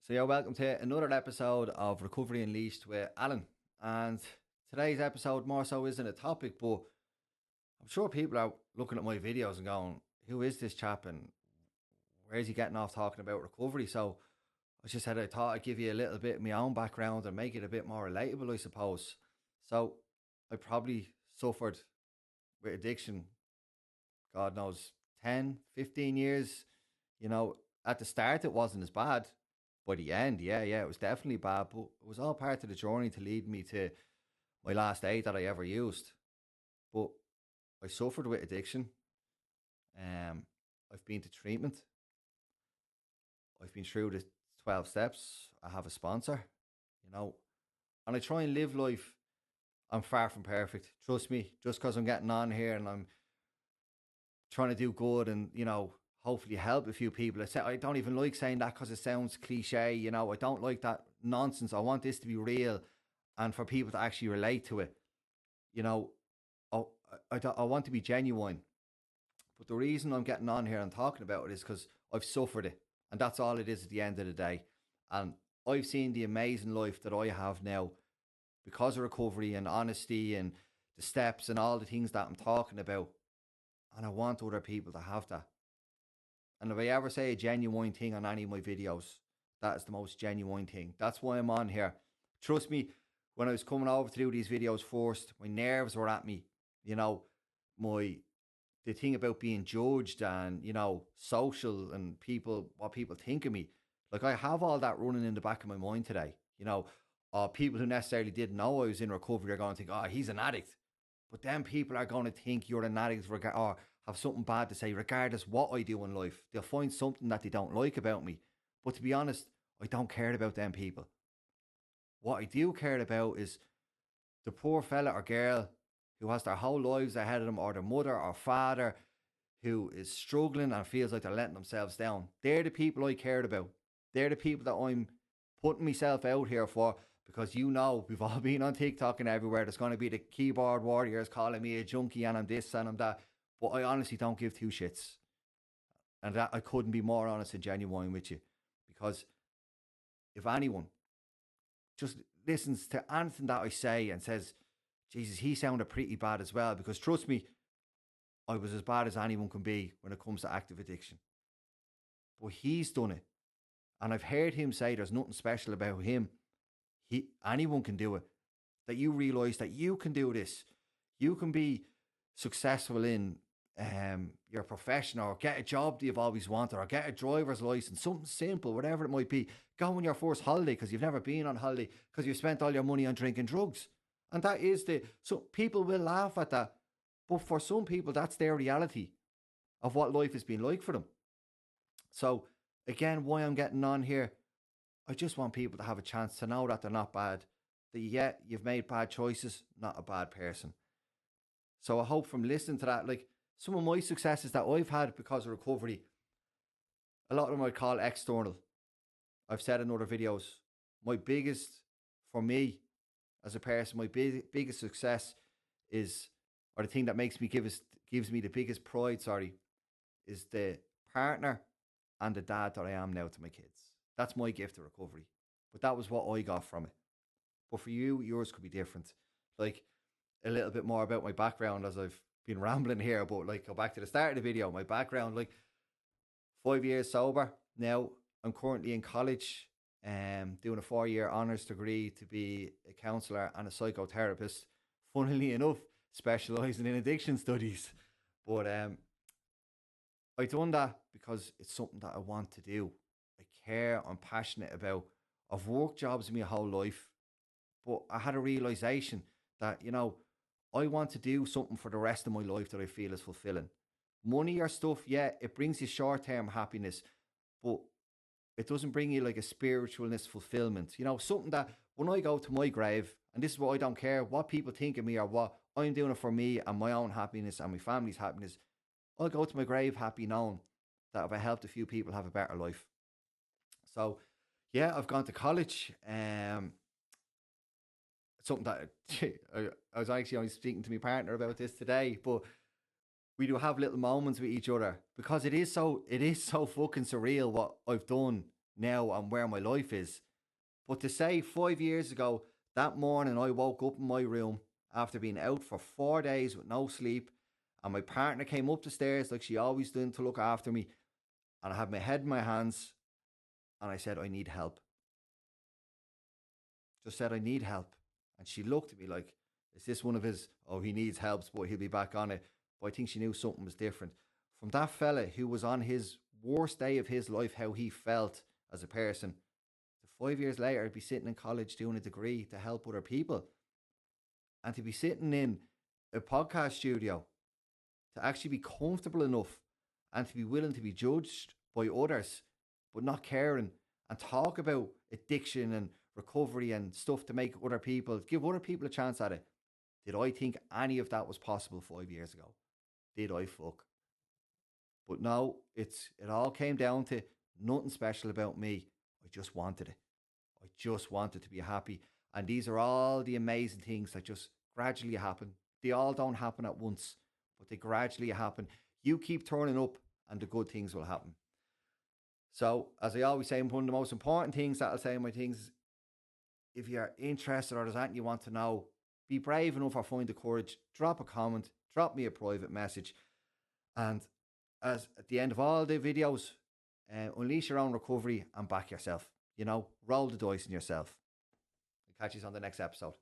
So you're welcome to another episode of Recovery Unleashed with Alan. And today's episode more so isn't a topic, but I'm sure people are looking at my videos and going, "Who is this chap and where is he getting off talking about recovery?" So I thought I'd give you a little bit of my own background and make it a bit more relatable, I suppose. So I probably suffered with addiction, God knows, 10, 15 years. You know, at the start, it wasn't as bad. By the end, yeah, it was definitely bad, but it was all part of the journey to lead me to my last aid that I ever used. But I suffered with addiction. Um, I've been to treatment. I've been through the 12 steps. I have a sponsor, you know, and I try and live life. I'm far from perfect. Trust me, just because I'm getting on here and I'm trying to do good and hopefully help a few people. I don't even like saying that because it sounds cliche. I don't like that nonsense. I want this to be real and for people to actually relate to it. You know, I, I want to be genuine. But the reason I'm getting on here and talking about it is because I've suffered it, and that's all it is at the end of the day. And I've seen the amazing life that I have now because of recovery and honesty and the steps and all the things that I'm talking about. And I want other people to have that. And if I ever say a genuine thing on any of my videos, that is the most genuine thing. That's why I'm on here. Trust me, when I was coming over to do these videos first, my nerves were at me. You know, my the thing about being judged and social and what people think of me. Like I have all that running in the back of my mind today. People who necessarily didn't know I was in recovery are going to think, "Oh, he's an addict." But then people are going to think you're an addict or have something bad to say, regardless what I do in life. They'll find something that they don't like about me. But to be honest, I don't care about them people. What I do care about is the poor fella or girl who has their whole lives ahead of them, or their mother or father who is struggling and feels like they're letting themselves down. They're the people I cared about. They're the people that I'm putting myself out here for because we've all been on TikTok and everywhere. There's going to be the keyboard warriors calling me a junkie and I'm this and I'm that. But I honestly don't give two shits. And that I couldn't be more honest and genuine with you because if anyone just listens to anything that I say and says, Jesus, he sounded pretty bad as well. Because trust me, I was as bad as anyone can be when it comes to active addiction. But he's done it. And I've heard him say there's nothing special about him. Anyone can do it. That you realize that you can do this. You can be successful in your profession or get a job that you've always wanted or get a driver's license, something simple, whatever it might be. Go on your first holiday because you've never been on holiday because you've spent all your money on drinking drugs. And so people will laugh at that. But for some people, that's their reality of what life has been like for them. So again, why I'm getting on here, I just want people to have a chance to know that they're not bad. That yeah, you've made bad choices, not a bad person. So I hope from listening to that, like some of my successes that I've had because of recovery, a lot of them I call external. I've said in other videos, my biggest, for me as a person, my biggest success is, or the thing that gives me the biggest pride, sorry, is the partner and the dad that I am now to my kids. That's my gift of recovery. But that was what I got from it. But for you, yours could be different. Like a little bit more about my background as I've been rambling here, but like go back to the start of the video, my background, like 5 years sober. Now I'm currently in college, doing a 4 year honours degree to be a counsellor and a psychotherapist. Funnily enough, specialising in addiction studies. But I done that because it's something that I want to do. I care, I'm passionate about. I've worked jobs my whole life, but I had a realization that, I want to do something for the rest of my life that I feel is fulfilling. Money or stuff, yeah, it brings you short term happiness, but it doesn't bring you like a spiritualness fulfillment. Something that when I go to my grave, and this is what I don't care what people think of me or what I'm doing it for me and my own happiness and my family's happiness. I'll go to my grave happy knowing that if I helped a few people have a better life. So, yeah, I've gone to college. Something that I was actually only speaking to my partner about this today, but we do have little moments with each other because it is so fucking surreal what I've done now and where my life is. But to say 5 years ago, that morning I woke up in my room after being out for 4 days with no sleep, and my partner came up the stairs like she always did to look after me, and I had my head in my hands, and I said, I need help. Just said, I need help. And she looked at me like, is this one of his, oh, he needs help, but he'll be back on it. But I think she knew something was different. From that fella who was on his worst day of his life, how he felt as a person, to 5 years later, I'd be sitting in college doing a degree to help other people. And to be sitting in a podcast studio, to actually be comfortable enough and to be willing to be judged by others, but not caring, and talk about addiction and recovery and stuff to make other people, give other people a chance at it. Did I think any of that was possible 5 years ago? Did I fuck? But no, it all came down to nothing special about me. I just wanted it. I just wanted to be happy. And these are all the amazing things that just gradually happen. They all don't happen at once, but they gradually happen. You keep turning up and the good things will happen. So, as I always say, one of the most important things that I'll say in my things, if you're interested or there's anything you want to know, be brave enough or find the courage, drop a comment, drop me a private message. And as at the end of all the videos, unleash your own recovery and back yourself. Roll the dice in yourself. I'll catch you on the next episode.